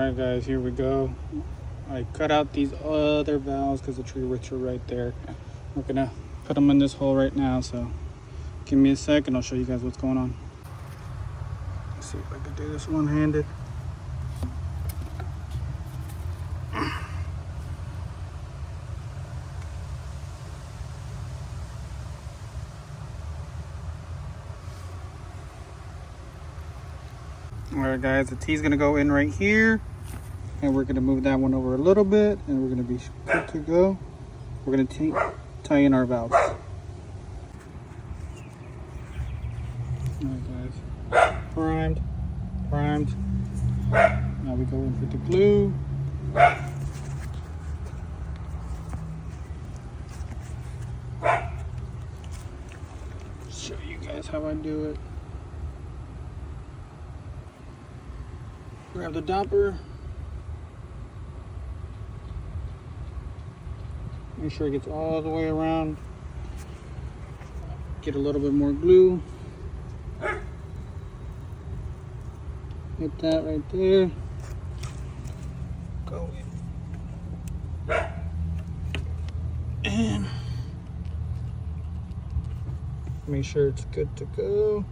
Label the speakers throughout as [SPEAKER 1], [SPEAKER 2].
[SPEAKER 1] Alright guys, here we go. I cut out these other valves because the tree roots are right there. We're gonna put them in this hole right now, so give me a sec and I'll show you guys what's going on. Let's see if I can do this one-handed. Alright guys, the T's gonna go in right here, and we're gonna move that one over a little bit, and we're gonna be good to go. We're gonna tie in our valves. Alright guys, primed. Now we go in for the glue. Show you guys how I do it. Grab the dumper. Make sure it gets all the way around. Get a little bit more glue. Hit that right there. Go in. And make sure it's good to go.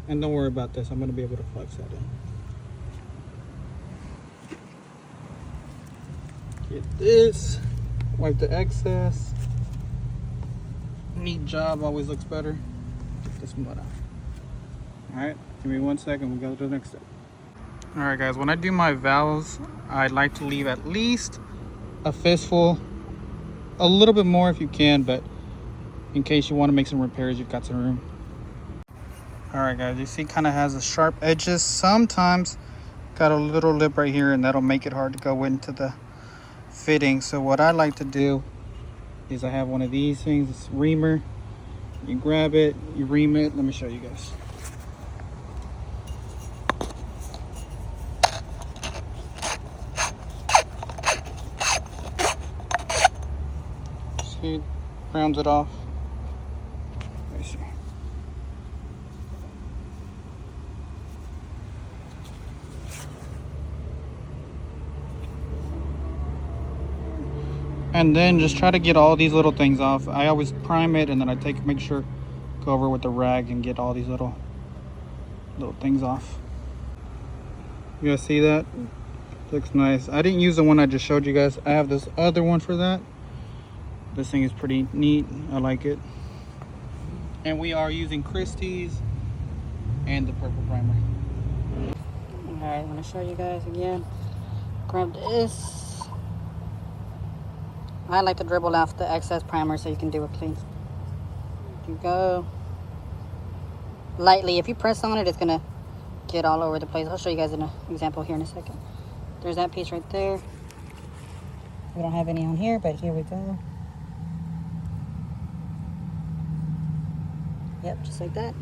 [SPEAKER 1] And don't worry about this, I'm going to be able to flex that in. Get this, wipe the excess. Neat job, always looks better. Get this mud out. Alright, give me 1 second, we'll go to the next step. Alright guys, when I do my valves, I like to leave at least a fistful. A little bit more if you can, but in case you want to make some repairs, you've got some room. Alright guys, you see kind of has the sharp edges. Sometimes got a little lip right here, and that'll make it hard to go into the fitting. So what I like to do is I have one of these things, it's a reamer. You grab it, you ream it. Let me show you guys. See, it rounds it off. Let me see. And then just try to get all these little things off. I always prime it, and then I make sure, go over with the rag and get all these little things off. You guys see that? Looks nice. I didn't use the one I just showed you guys. I have this other one for that. This thing is pretty neat. I like it. And we are using Christie's and the purple primer. Alright, I'm gonna show you guys again. Grab this. I like to dribble off the excess primer so you can do it clean. There you go. Lightly, if you press on it, it's gonna get all over the place. I'll show you guys an example here in a second. There's that piece right there. We don't have any on here, but here we go. Yep, just like that.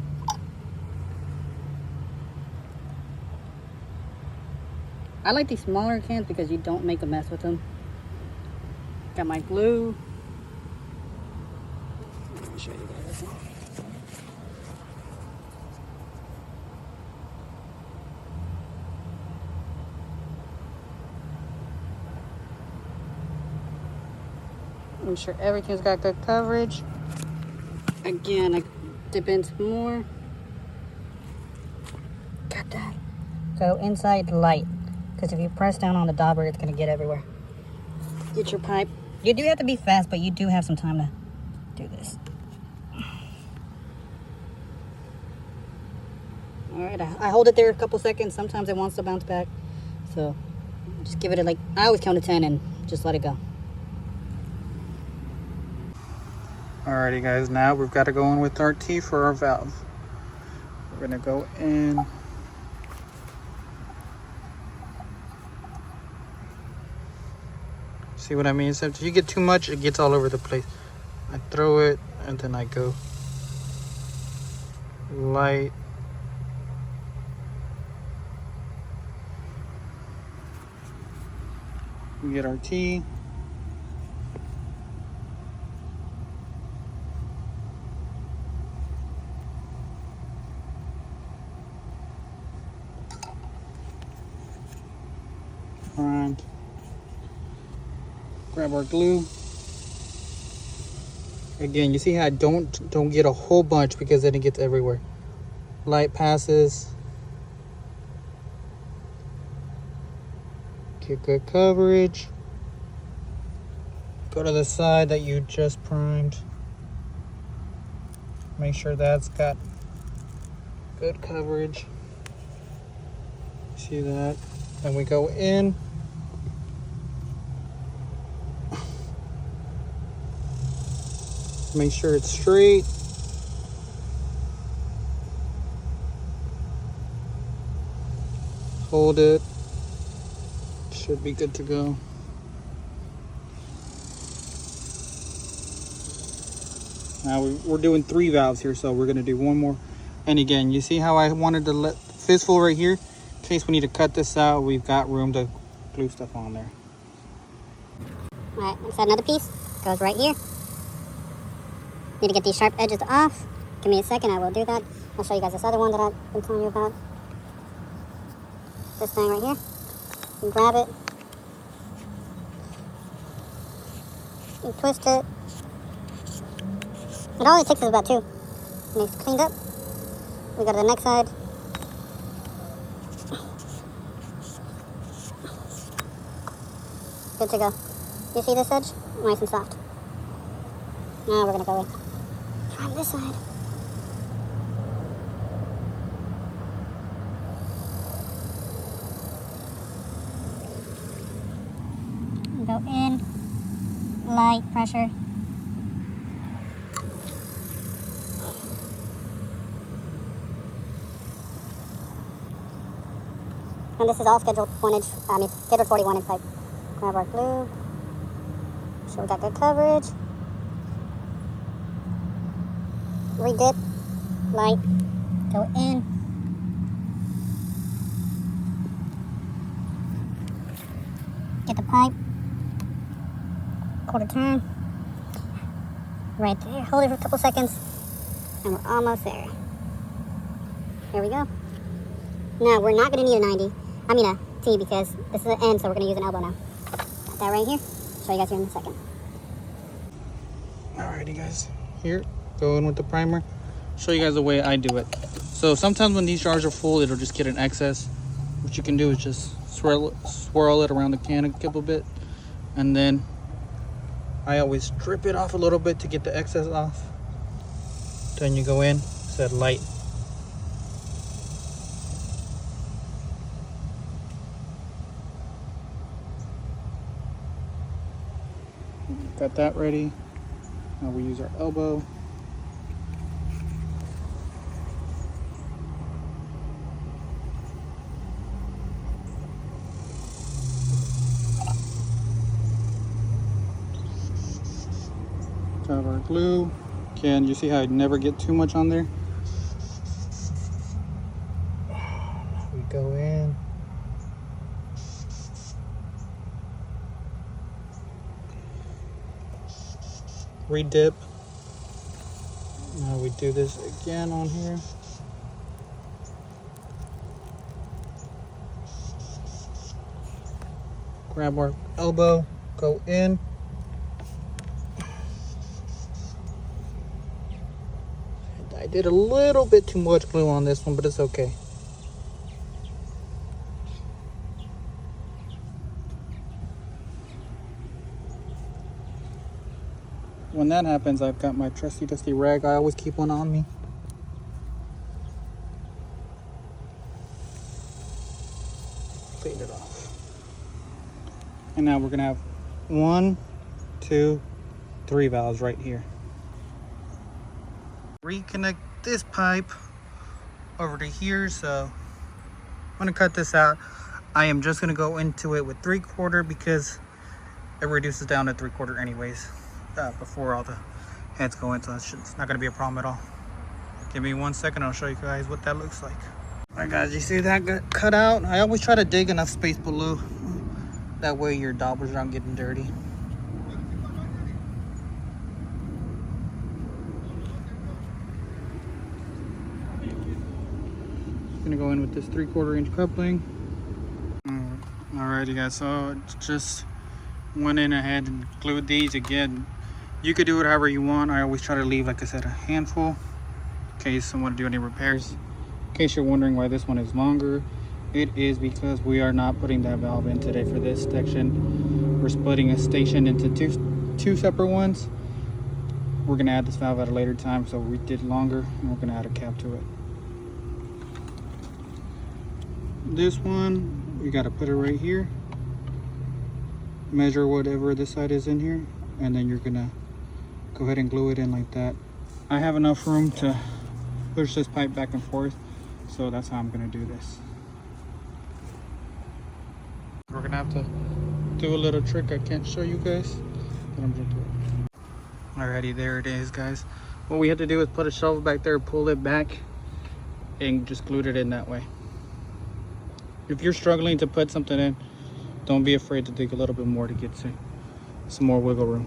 [SPEAKER 1] I like these smaller cans because you don't make a mess with them. Got my glue. Let me show you guys. Make sure everything's got good coverage. Again, I dip in some more. Got that. Go inside light, because if you press down on the dauber, it's going to get everywhere. Get your pipe. You do have to be fast, but you do have some time to do this. Alright, I hold it there a couple seconds. Sometimes it wants to bounce back. So just give it I always count to 10 and just let it go. Alrighty guys, now we've got to go in with our T for our valve. We're going to go in. See what I mean? So if you get too much, it gets all over the place. I throw it and then I go light. We get our T. primed. Grab our glue. Again, you see how I don't get a whole bunch because then it gets everywhere. Light passes. Get good coverage. Go to the side that you just primed. Make sure that's got good coverage. See that? Then we go in. Make sure it's straight. Hold it. Should be good to go. Now we're doing 3 valves here, so we're gonna do one more. And again, you see how I wanted to let fistful right here? In case we need to cut this out, we've got room to glue stuff on there.
[SPEAKER 2] All right, let's add another piece. Goes right here. Need to get these sharp edges off. Give me a second, I will do that. I'll show you guys this other one that I've been telling you about. This thing right here. You grab it. You twist it. It only takes us about 2. When it's cleaned up, we go to the next side. Good to go. You see this edge? Nice and soft. Now we're gonna go in from this side. Go in, light pressure. And this is all scheduled 41 inch pipe. Grab our glue. So we got good coverage. Redip, light, go in. Get the pipe. Quarter turn. Right there. Hold it for a couple seconds. And we're almost there. There we go. Now we're not going to need a T because this is the end, so we're going to use an elbow now. Got that right here. Show you guys here in a second.
[SPEAKER 1] Alrighty guys, here, go in with the primer. Show you guys the way I do it. So sometimes when these jars are full, it'll just get an excess. What you can do is just swirl it around the can a couple bit. And then I always strip it off a little bit to get the excess off. Then you go in, set light. Got that ready. Now we use our elbow. Got our glue. Again, you see how I never get too much on there? We go in. Redip. Now we do this again on here. Grab our elbow, go in. I did a little bit too much glue on this one, but it's okay. When that happens, I've got my trusty dusty rag. I always keep one on me. Clean it off. And now we're gonna have 1, 2, 3 valves right here. Reconnect this pipe over to here, so I'm gonna cut this out. I am just gonna go into it with 3/4 because it reduces down to 3/4 anyways. Before all the heads go in, so it's not going to be a problem at all. Give me 1 second, I'll show you guys what that looks like. Alright guys, you see that got cut out? I always try to dig enough space below. That way your daubers aren't getting dirty. I'm going to go in with this 3/4 inch coupling. Alrighty guys, so just went in ahead and glued these again. You could do it however you want. I always try to leave, like I said, a handful in case I want to do any repairs. In case you're wondering why this one is longer, it is because we are not putting that valve in today for this section. We're splitting a station into two separate ones. We're gonna add this valve at a later time, so we did longer, and we're gonna add a cap to it. This one, you gotta put it right here. Measure whatever this side is in here, and then you're gonna go ahead and glue it in like that. I have enough room to push this pipe back and forth, so that's how I'm gonna do this. We're gonna have to do a little trick I can't show you guys, but I'm gonna do it. Alrighty, there it is, guys. What we had to do is put a shovel back there, pull it back, and just glued it in that way. If you're struggling to put something in, don't be afraid to dig a little bit more to get some more wiggle room.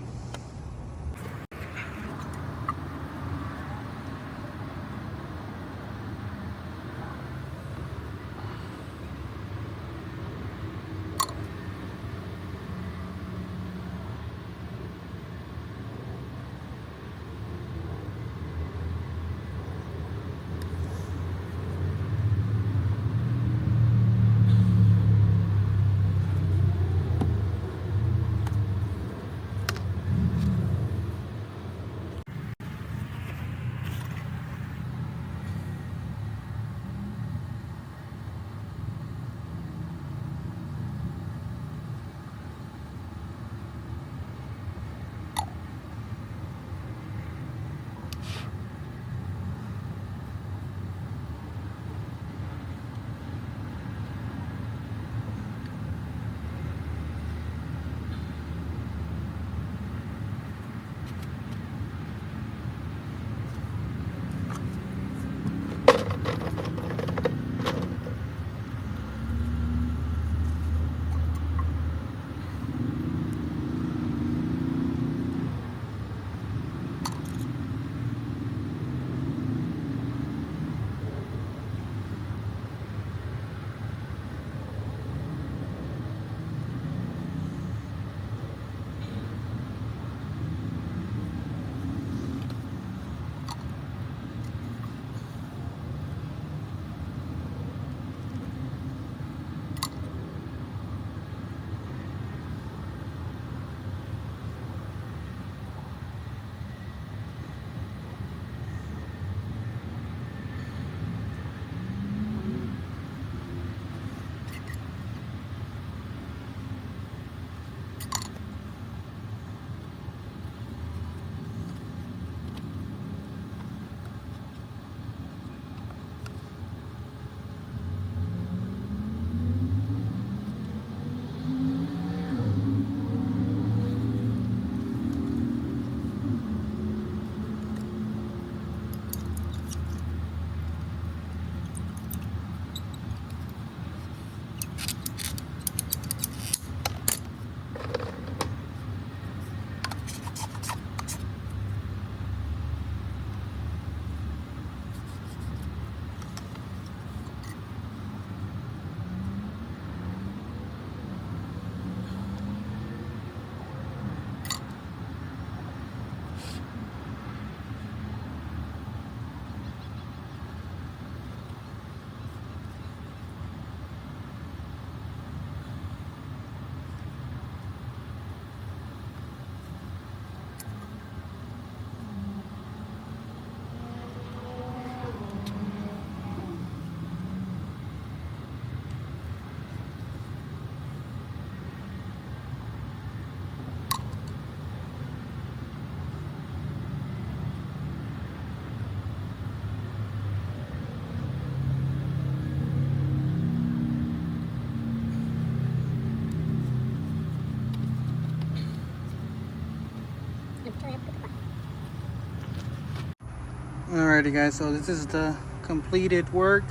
[SPEAKER 1] Alrighty guys, so this is the completed work.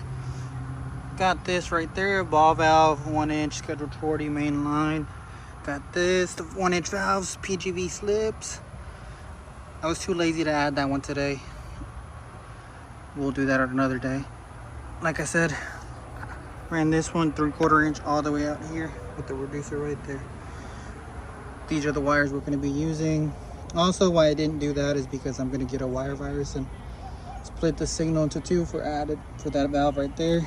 [SPEAKER 1] Got this right there, ball valve, 1 inch scheduled 40 main line. Got this, the 1 inch valves, PGV slips. I was too lazy to add that one today. We'll do that on another day. Like I said, Ran this one 3/4 inch all the way out here with the reducer right there. These are the wires we're going to be using. Also, why I didn't do that is because I'm going to get a wire virus and split the signal into two for that valve right there.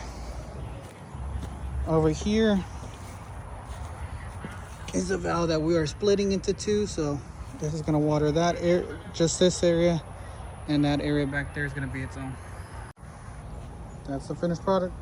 [SPEAKER 1] Over here is a valve that we are splitting into two, so this is going to water that area, just this area, and that area back there is going to be its own. That's the finished product.